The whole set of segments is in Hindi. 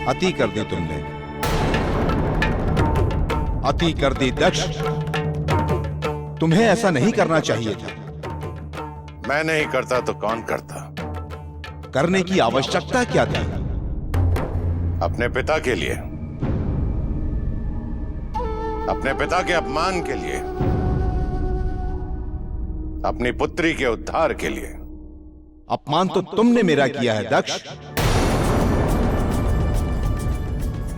अति कर दी तुमने, अति कर दी दक्ष। तुम्हें ऐसा नहीं करना चाहिए था। मैं नहीं करता तो कौन करता? करने की आवश्यकता क्या थी? अपने पिता के लिए, अपने पिता के अपमान के लिए, अपनी पुत्री के उद्धार के लिए। अपमान तो तुमने मेरा किया है दक्ष।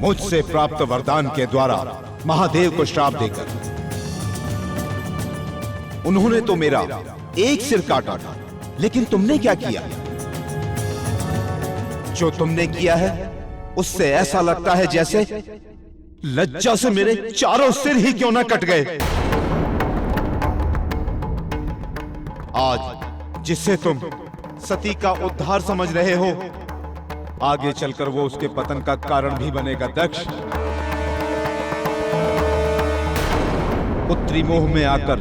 मुझसे प्राप्त वरदान के द्वारा महादेव को श्राप देकर उन्होंने तो मेरा एक सिर काटा था, लेकिन तुमने क्या किया? जो तुमने किया है उससे ऐसा लगता है जैसे लज्जा से मेरे चारों सिर ही क्यों ना कट गए। आज जिससे तुम सती का उद्धार समझ रहे हो, आगे चलकर वो उसके पतन का कारण भी बनेगा दक्ष। पुत्री मोह में आकर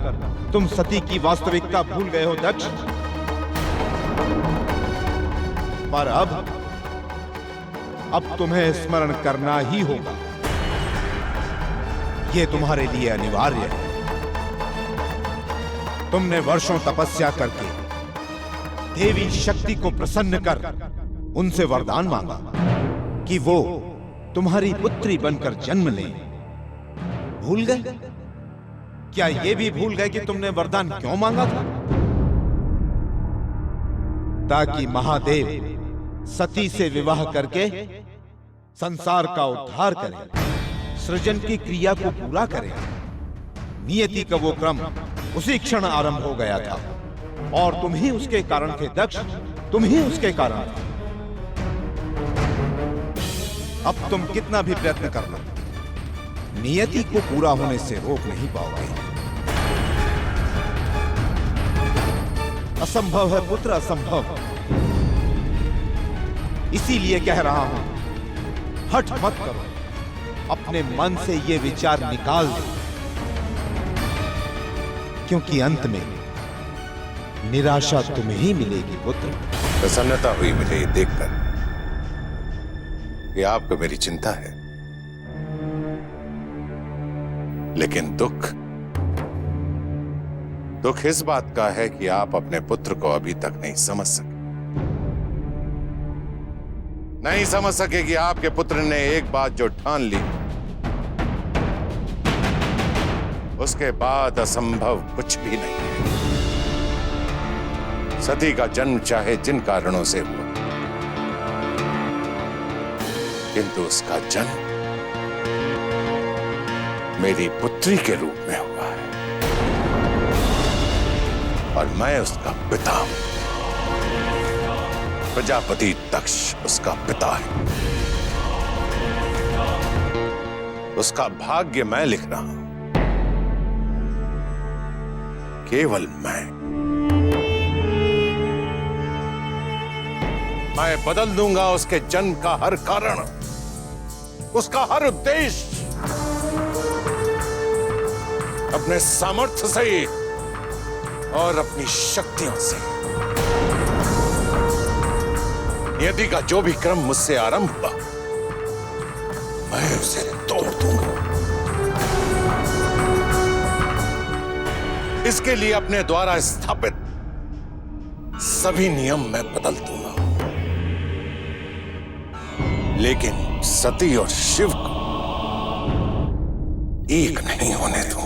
तुम सती की वास्तविकता भूल गए हो दक्ष। पर अब तुम्हें स्मरण करना ही होगा। यह तुम्हारे लिए अनिवार्य है। तुमने वर्षों तपस्या करके देवी शक्ति को प्रसन्न कर उनसे वरदान मांगा कि वो तुम्हारी पुत्री बनकर जन्म ले। भूल गए? क्या ये भी भूल गए कि तुमने वरदान क्यों मांगा था? ताकि महादेव सती से विवाह करके संसार का उद्धार करें, सृजन की क्रिया को पूरा करें। नियति का वो क्रम उसी क्षण आरंभ हो गया था और तुम ही उसके कारण थे दक्ष, तुम ही उसके कारण थे। अब तुम कितना भी प्रयत्न कर लो, नियति को पूरा होने से रोक नहीं पाओगे। असंभव है पुत्र, असंभव। इसीलिए कह रहा हूं, हठ मत करो, अपने मन से ये विचार निकाल दो, क्योंकि अंत में निराशा तुम्हें ही मिलेगी पुत्र। प्रसन्नता हुई मुझे ये देखकर कि आपको मेरी चिंता है, लेकिन दुख इस बात का है कि आप अपने पुत्र को अभी तक नहीं समझ सके। नहीं समझ सके कि आपके पुत्र ने एक बात जो ठान ली, उसके बाद असंभव कुछ भी नहीं है। सती का जन्म चाहे जिन कारणों से हुआ, किंतु उसका जन्म मेरी पुत्री के रूप में हुआ है और मैं उसका पिता हूं। प्रजापति दक्ष उसका पिता है। उसका भाग्य मैं लिख रहा हूं, केवल मैं बदल दूंगा उसके जन्म का हर कारण, उसका हर उद्देश्य, अपने सामर्थ्य से और अपनी शक्तियों से। नियति का जो भी क्रम मुझसे आरंभ हुआ, मैं उसे तोड़ दूंगा। इसके लिए अपने द्वारा स्थापित सभी नियम मैं बदल दूंगा, लेकिन सती और शिव को एक नहीं होने दूंगा।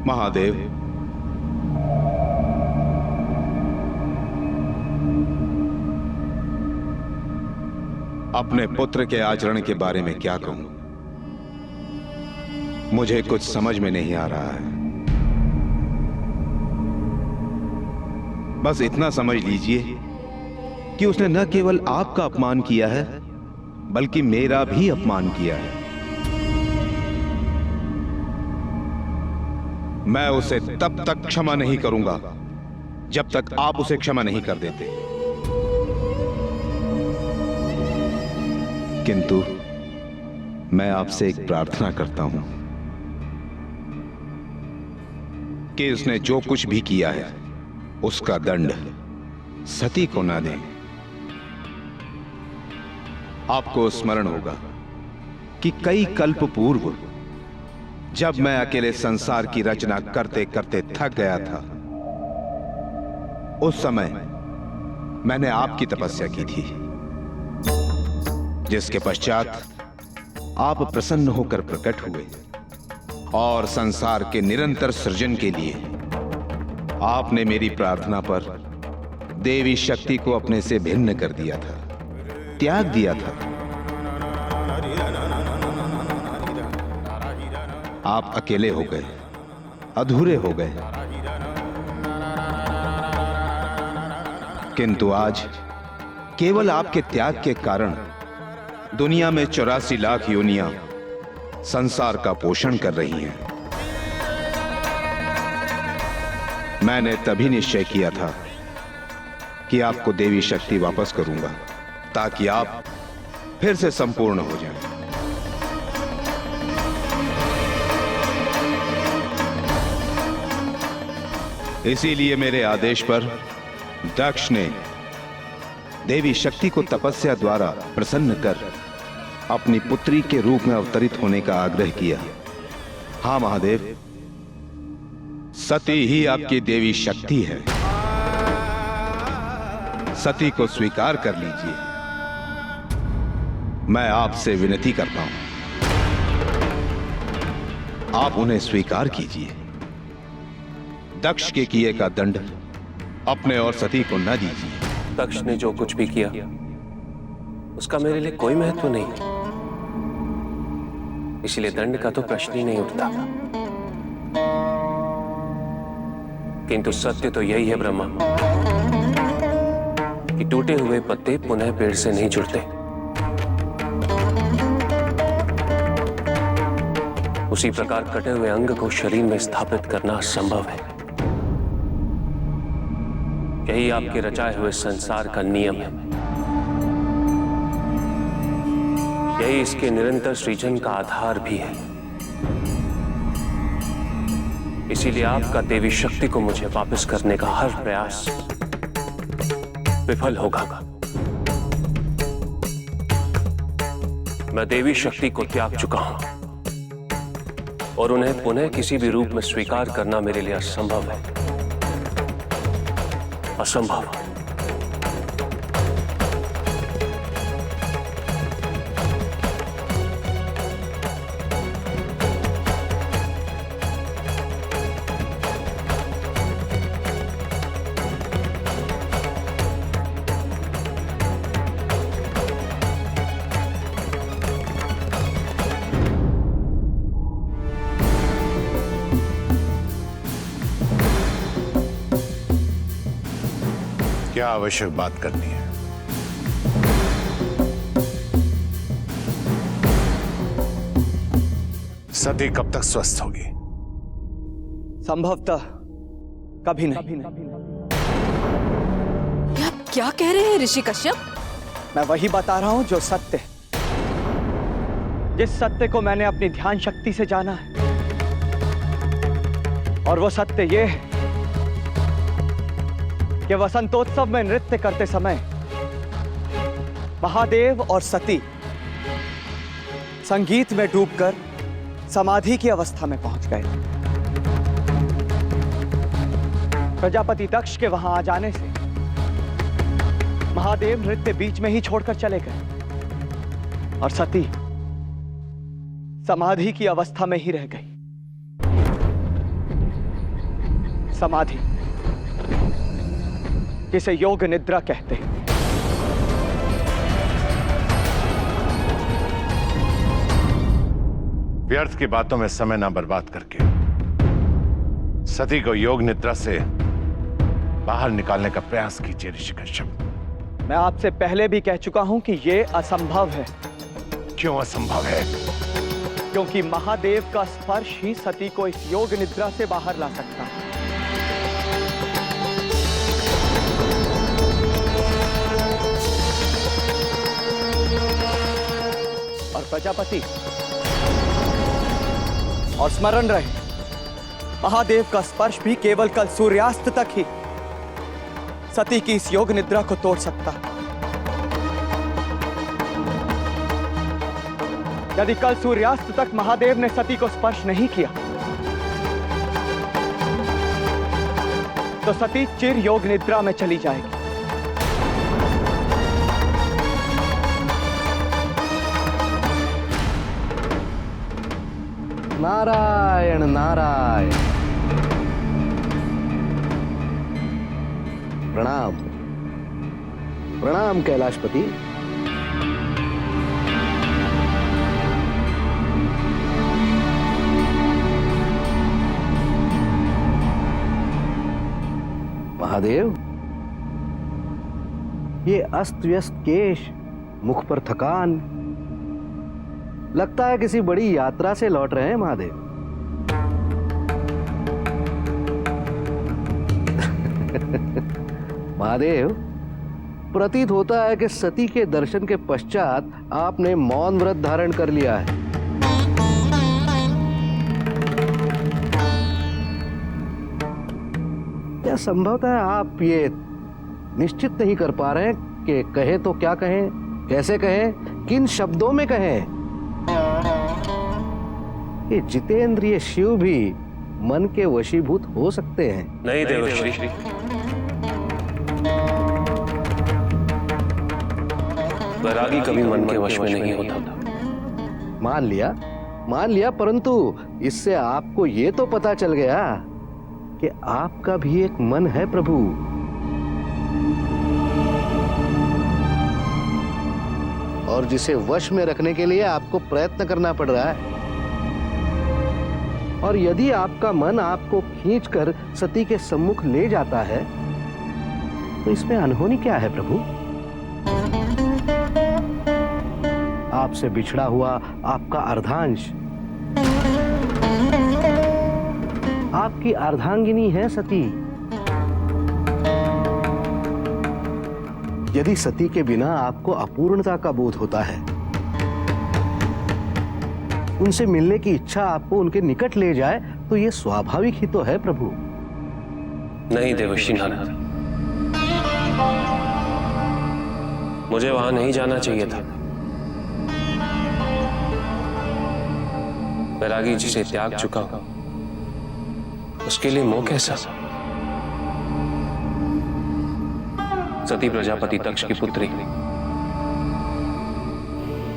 महादेव, अपने पुत्र के आचरण के बारे में क्या कहूं? मुझे कुछ समझ में नहीं आ रहा है। बस इतना समझ लीजिए कि उसने न केवल आपका अपमान किया है, बल्कि मेरा भी अपमान किया है। मैं उसे तब तक क्षमा नहीं करूंगा जब तक आप उसे क्षमा नहीं कर देते। किंतु मैं आपसे एक प्रार्थना करता हूं कि उसने जो कुछ भी किया है उसका दंड सती को ना दें। आपको स्मरण होगा कि कई कल्प पूर्व जब मैं अकेले संसार की रचना करते करते थक गया था, उस समय मैंने आपकी तपस्या की थी, जिसके पश्चात आप प्रसन्न होकर प्रकट हुए और संसार के निरंतर सृजन के लिए आपने मेरी प्रार्थना पर देवी शक्ति को अपने से भिन्न कर दिया था, त्याग दिया था। आप अकेले हो गए, अधूरे हो गए। किंतु आज केवल आपके त्याग के कारण दुनिया में 84 लाख योनियां संसार का पोषण कर रही हैं। मैंने तभी निश्चय किया था कि आपको देवी शक्ति वापस करूंगा ताकि आप फिर से संपूर्ण हो जाएं। इसीलिए मेरे आदेश पर दक्ष ने देवी शक्ति को तपस्या द्वारा प्रसन्न कर अपनी पुत्री के रूप में अवतरित होने का आग्रह किया। हां महादेव, सती ही आपकी देवी शक्ति है। सती को स्वीकार कर लीजिए। मैं आपसे विनती करता हूं, आप उन्हें स्वीकार कीजिए। दक्ष के किए का दंड अपने और सती को न दीजिए। दक्ष ने जो कुछ भी किया उसका मेरे लिए कोई महत्व नहीं, इसलिए दंड का तो प्रश्न ही नहीं उठता। किंतु सत्य तो यही है ब्रह्मा कि टूटे हुए पत्ते पुनः पेड़ से नहीं जुड़ते। उसी प्रकार कटे हुए अंग को शरीर में स्थापित करना असंभव है। यही आपके रचाए हुए संसार का नियम है। यही इसके निरंतर सृजन का आधार भी है। इसीलिए आपका देवी शक्ति को मुझे वापस करने का हर प्रयास विफल होगा। मैं देवी शक्ति को त्याग चुका हूं और उन्हें पुनः किसी भी रूप में स्वीकार करना मेरे लिए असंभव है। असंभव। क्या आवश्यक बात करनी है? सती कब तक स्वस्थ होगी? संभवतः कभी नहीं। आप क्या कह रहे हैं ऋषि कश्यप? मैं वही बता रहा हूं जो सत्य है, जिस सत्य को मैंने अपनी ध्यान शक्ति से जाना है। और वो सत्य ये है कि वसंतोत्सव में नृत्य करते समय महादेव और सती संगीत में डूबकर समाधि की अवस्था में पहुंच गए। प्रजापति दक्ष के वहां आ जाने से महादेव नृत्य बीच में ही छोड़कर चले गए और सती समाधि की अवस्था में ही रह गई। समाधि, जिसे योग निद्रा कहते हैं। व्यर्थ की बातों में समय ना बर्बाद करके सती को योग निद्रा से बाहर निकालने का प्रयास कीजिए ऋषि कश्यप। मैं आपसे पहले भी कह चुका हूं कि यह असंभव है। क्यों असंभव है? क्योंकि महादेव का स्पर्श ही सती को इस योग निद्रा से बाहर ला सकता है। और प्रजापति, और स्मरण रहे, महादेव का स्पर्श भी केवल कल सूर्यास्त तक ही सती की इस योग निद्रा को तोड़ सकता है। यदि कल सूर्यास्त तक महादेव ने सती को स्पर्श नहीं किया तो सती चिर योग निद्रा में चली जाएगी। नारायण नारायण। प्रणाम प्रणाम कैलाशपति। महादेव, ये अस्त व्यस्त केश, मुख पर थकान, लगता है किसी बड़ी यात्रा से लौट रहे हैं महादेव। महादेव, प्रतीत होता है कि सती के दर्शन के पश्चात आपने मौन व्रत धारण कर लिया है। क्या संभवतः आप ये निश्चित नहीं कर पा रहे हैं कि कहें तो क्या कहें, कैसे कहें, किन शब्दों में कहें कि जितेंद्रिय शिव भी मन के वशीभूत हो सकते हैं? नहीं देवर्षि, वैरागी कभी मन के वश में नहीं होता। मान लिया, परंतु इससे आपको ये तो पता चल गया कि आपका भी एक मन है प्रभु। और जिसे वश में रखने के लिए आपको प्रयत्न करना पड़ रहा है। और यदि आपका मन आपको खींचकर सती के सम्मुख ले जाता है तो इसमें अनहोनी क्या है प्रभु? आपसे बिछड़ा हुआ आपका अर्धांश, आपकी अर्धांगिनी है सती। यदि सती के बिना आपको अपूर्णता का बोध होता है, उनसे मिलने की इच्छा आपको उनके निकट ले जाए, तो यह स्वाभाविक ही तो है प्रभु। नहीं देवर्षि नारद, मुझे वहां नहीं जाना चाहिए था। वैरागी जिसे त्याग चुका हूं, उसके लिए मोह कैसा? सती प्रजापति दक्ष की पुत्री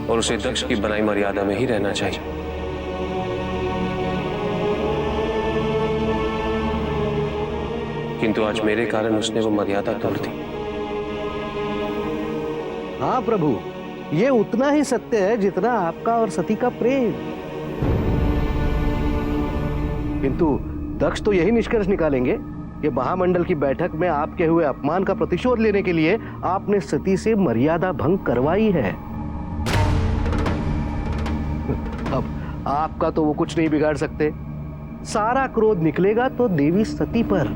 और उसे दक्ष की बनाई मर्यादा में ही रहना चाहिए। किंतु आज मेरे कारण उसने वो मर्यादा तोड़ दी। हाँ प्रभु, ये उतना ही सत्य है जितना आपका और सती का प्रेम। किंतु दक्ष तो यही निष्कर्ष निकालेंगे कि महामंडल की बैठक में आपके हुए अपमान का प्रतिशोध लेने के लिए आपने सती से मर्यादा भंग करवाई है। अब आपका तो वो कुछ नहीं बिगाड़ सकते। सारा क्रोध निकलेगा तो देवी सती पर।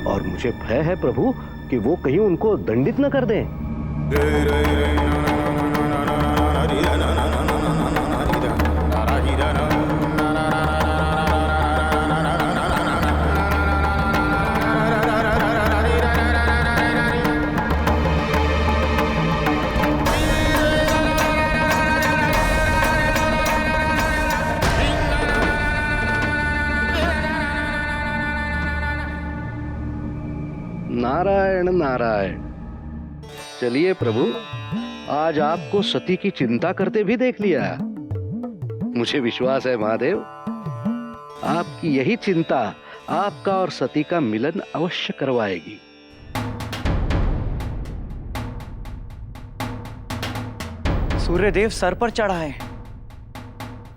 और मुझे भय है प्रभु कि वो कहीं उनको दंडित न कर दें। नारायण नारायण। चलिए प्रभु, आज आपको सती की चिंता करते भी देख लिया। मुझे विश्वास है महादेव, आपकी यही चिंता आपका और सती का मिलन अवश्य करवाएगी। सूर्यदेव सर पर चढ़ा है।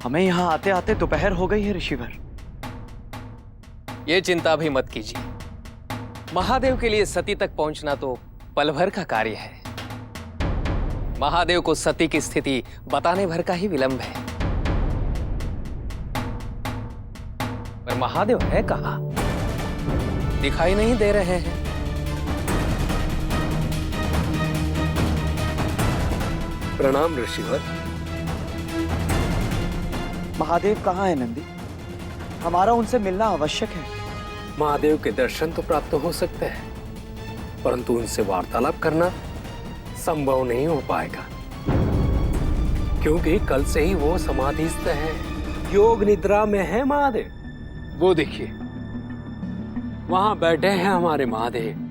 हमें यहां आते आते दोपहर हो गई है ऋषिवर। ये चिंता भी मत कीजिए, महादेव के लिए सती तक पहुंचना तो पल भर का कार्य है। महादेव को सती की स्थिति बताने भर का ही विलंब है। पर महादेव है कहाँ? दिखाई नहीं दे रहे हैं। प्रणाम ऋषिवर। महादेव कहाँ है नंदी? हमारा उनसे मिलना आवश्यक है। महादेव के दर्शन तो प्राप्त हो सकते हैं, परंतु उनसे वार्तालाप करना संभव नहीं हो पाएगा, क्योंकि कल से ही वो समाधिस्थ है, योग निद्रा में है महादेव। वो देखिए, वहां बैठे हैं हमारे महादेव।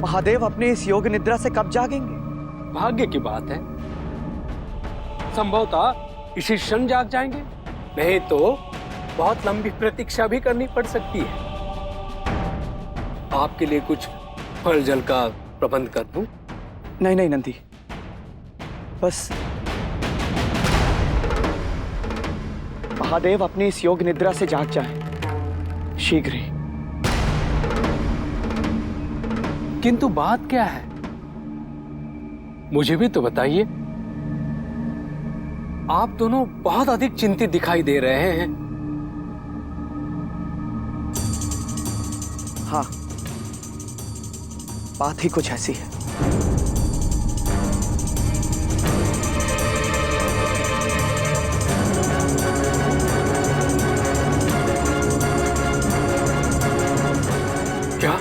महादेव अपने इस योग निद्रा से कब जागेंगे? भाग्य की बात है, संभवतः इसी क्षण जाग जाएंगे, नहीं तो बहुत लंबी प्रतीक्षा भी करनी पड़ सकती है। आपके लिए कुछ फल जल का प्रबंध कर दूं? नहीं नहीं नंदी, बस महादेव अपनी इस योग निद्रा से जाग जाए शीघ्र ही। किंतु बात क्या है, मुझे भी तो बताइए। आप दोनों बहुत अधिक चिंतित दिखाई दे रहे हैं। हाँ, बात ही कुछ ऐसी है। क्या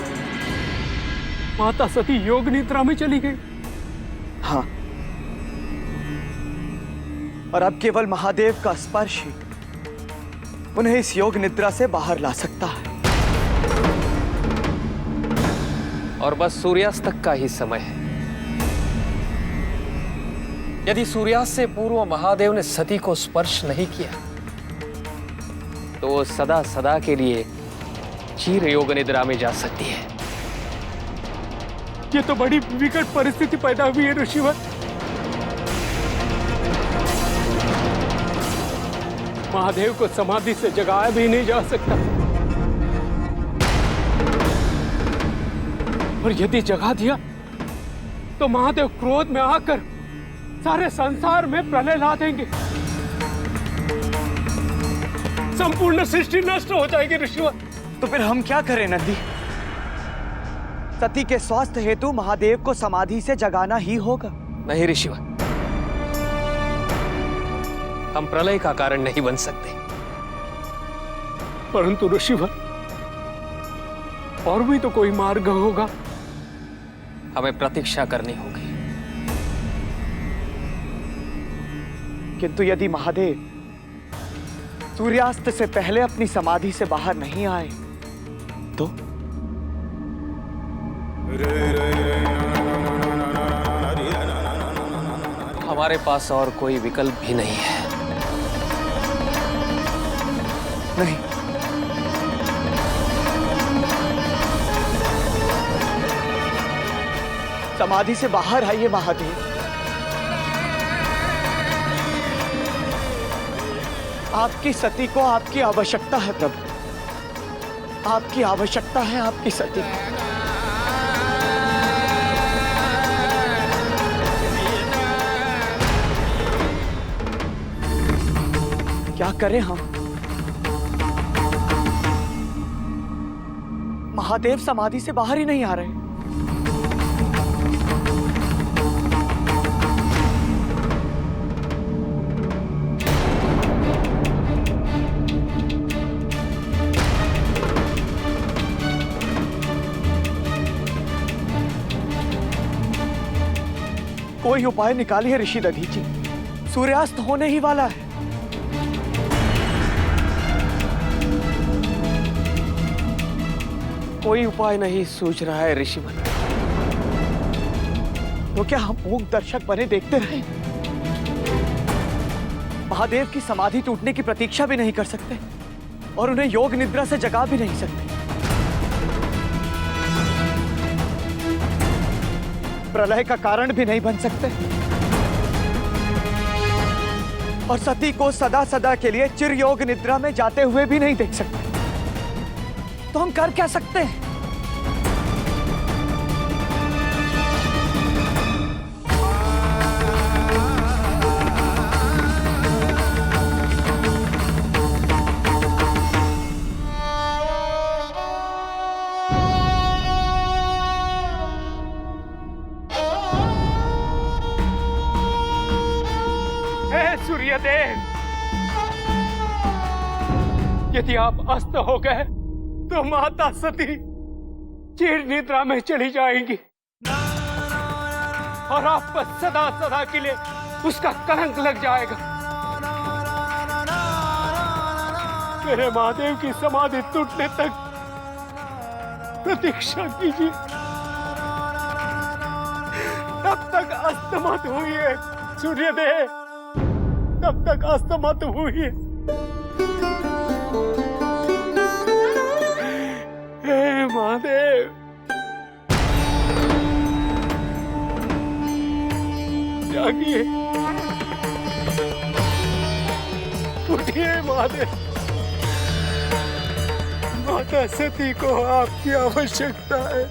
माता सती योग निद्रा में चली गई? हाँ, और अब केवल महादेव का स्पर्श ही उन्हें इस योग निद्रा से बाहर ला सकता है। और बस सूर्यास्त तक का ही समय है। यदि सूर्यास्त से पूर्व महादेव ने सती को स्पर्श नहीं किया तो वो सदा सदा के लिए चीर योग निद्रा में जा सकती है। ये तो बड़ी विकट परिस्थिति पैदा हुई है ऋषिवर। महादेव को समाधि से जगाया भी नहीं जा सकता, और यदि जगा दिया तो महादेव क्रोध में आकर सारे संसार में प्रलय ला देंगे, संपूर्ण सृष्टि नष्ट हो जाएगी ऋषिवर। तो फिर हम क्या करें नंदी? सती के स्वास्थ्य हेतु महादेव को समाधि से जगाना ही होगा। नहीं ऋषिवर, हम प्रलय का कारण नहीं बन सकते। परंतु ऋषिवर, और भी तो कोई मार्ग होगा। हमें प्रतीक्षा करनी होगी। किंतु यदि महादेव सूर्यास्त से पहले अपनी समाधि से बाहर नहीं आए तो? हमारे पास और कोई विकल्प भी नहीं है। नहीं, समाधि से बाहर आइए महादेव। आपकी सती को आपकी आवश्यकता है प्रभु, आपकी आवश्यकता है आपकी सती को। क्या करें हम? महादेव समाधि से बाहर ही नहीं आ रहे। कोई उपाय निकालिए ऋषि दधीची, सूर्यास्त होने ही वाला है। कोई उपाय नहीं सूझ रहा है ऋषिवर। तो क्या हम मूक दर्शक बने देखते रहें? महादेव की समाधि टूटने की प्रतीक्षा भी नहीं कर सकते और उन्हें योग निद्रा से जगा भी नहीं सकते। प्रलय का कारण भी नहीं बन सकते और सती को सदा सदा के लिए चिर योग निद्रा में जाते हुए भी नहीं देख सकते। तो हम कर क्या सकते हैं? सूर्यदेव, यदि आप अस्त हो गए तो माता सती चिर निद्रा में चली जाएंगी और आप पर सदा सदा के लिए उसका कलंक लग जाएगा। मेरे महादेव की समाधि टूटने तक प्रतीक्षा कीजिए, तब तक अस्त मत हुई सूर्यदेव, तब तक अस्त मत हुई। हे महादेव, जागिए, उठिए महादेव। माता सती को आपकी आवश्यकता है।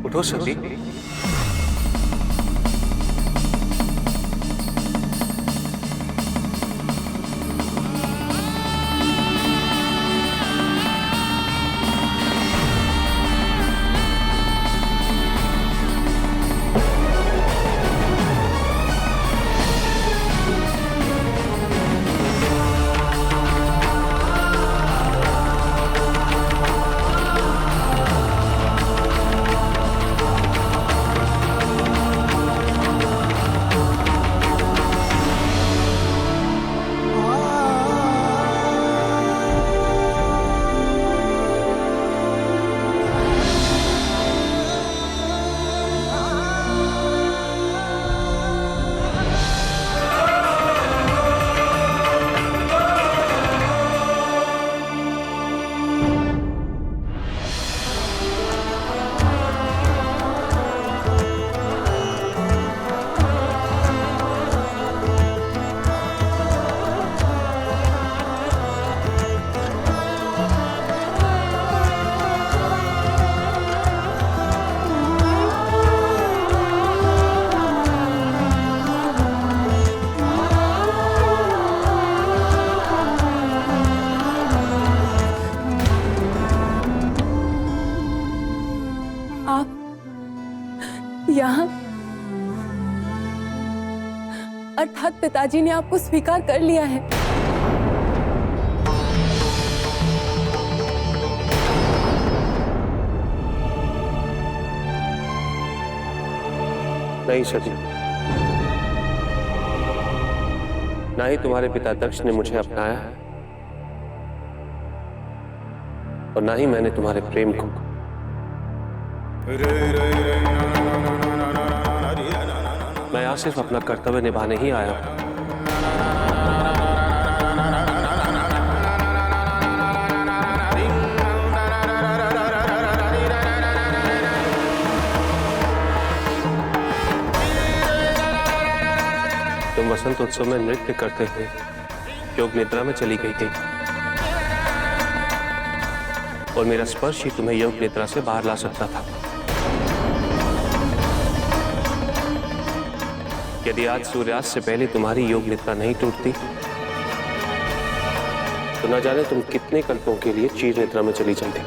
उठो सती। यहाँ अर्थात पिताजी ने आपको स्वीकार कर लिया है। नहीं सती, ना ही तुम्हारे पिता दक्ष ने मुझे अपनाया है और ना ही मैंने तुम्हारे प्रेम को मैं यहाँ सिर्फ अपना कर्तव्य निभाने ही आया हूँ। तुम वसंत उत्सव में नृत्य करते हुए योग निद्रा में चली गई थी और मेरा स्पर्श ही तुम्हें योग निद्रा से बाहर ला सकता था। यदि आज सूर्यास्त से पहले तुम्हारी योग निद्रा नहीं टूटती तो न जाने तुम कितने कल्पों के लिए चीर निद्रा में चली जाती।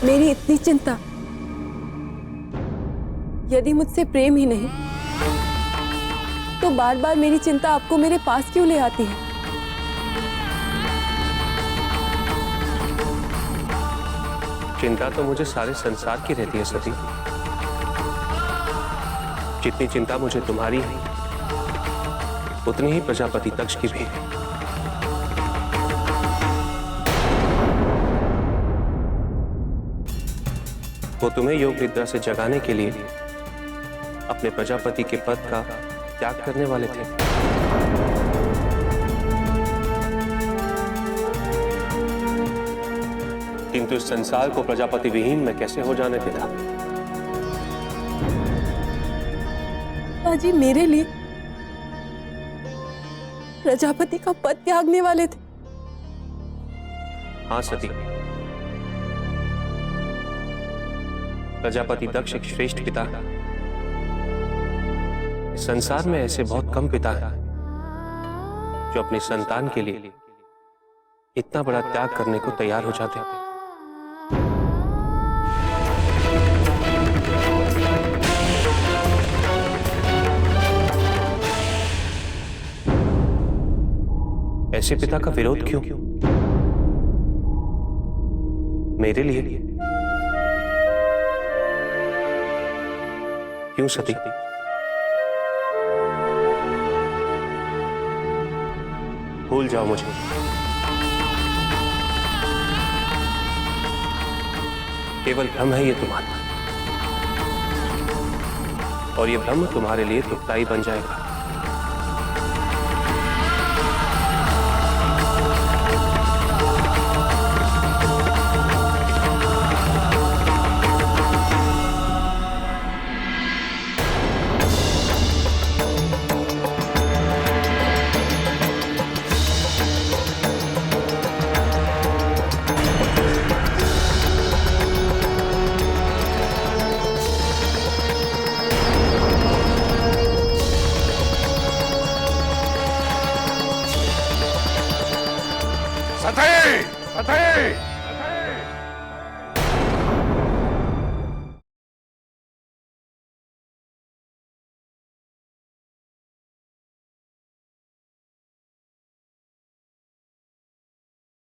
मेरी इतनी चिंता, यदि मुझसे प्रेम ही नहीं तो बार बार मेरी चिंता आपको मेरे पास क्यों ले आती है? चिंता तो मुझे सारे संसार की रहती है सती। जितनी चिंता मुझे तुम्हारी है उतनी ही प्रजापति दक्ष की भी है। वो तुम्हें योग निद्रा से जगाने के लिए अपने प्रजापति के पद का त्याग करने वाले थे। किंतु इस संसार को प्रजापति विहीन मैं कैसे हो जाने देता? पिताजी मेरे लिए प्रजापति का पद त्यागने वाले थे। हाँ सती, प्रजापति दक्ष एक श्रेष्ठ पिता है। इस संसार में ऐसे बहुत कम पिता हैं जो अपनी संतान के लिए इतना बड़ा त्याग करने को तैयार हो जाते हैं। ऐसे पिता का विरोध क्यों? मेरे लिए क्यों सती? भूल जाओ मुझे। केवल भ्रम है ये तुम्हारा, और ये भ्रम तुम्हारे लिए दुखदाई बन जाएगा।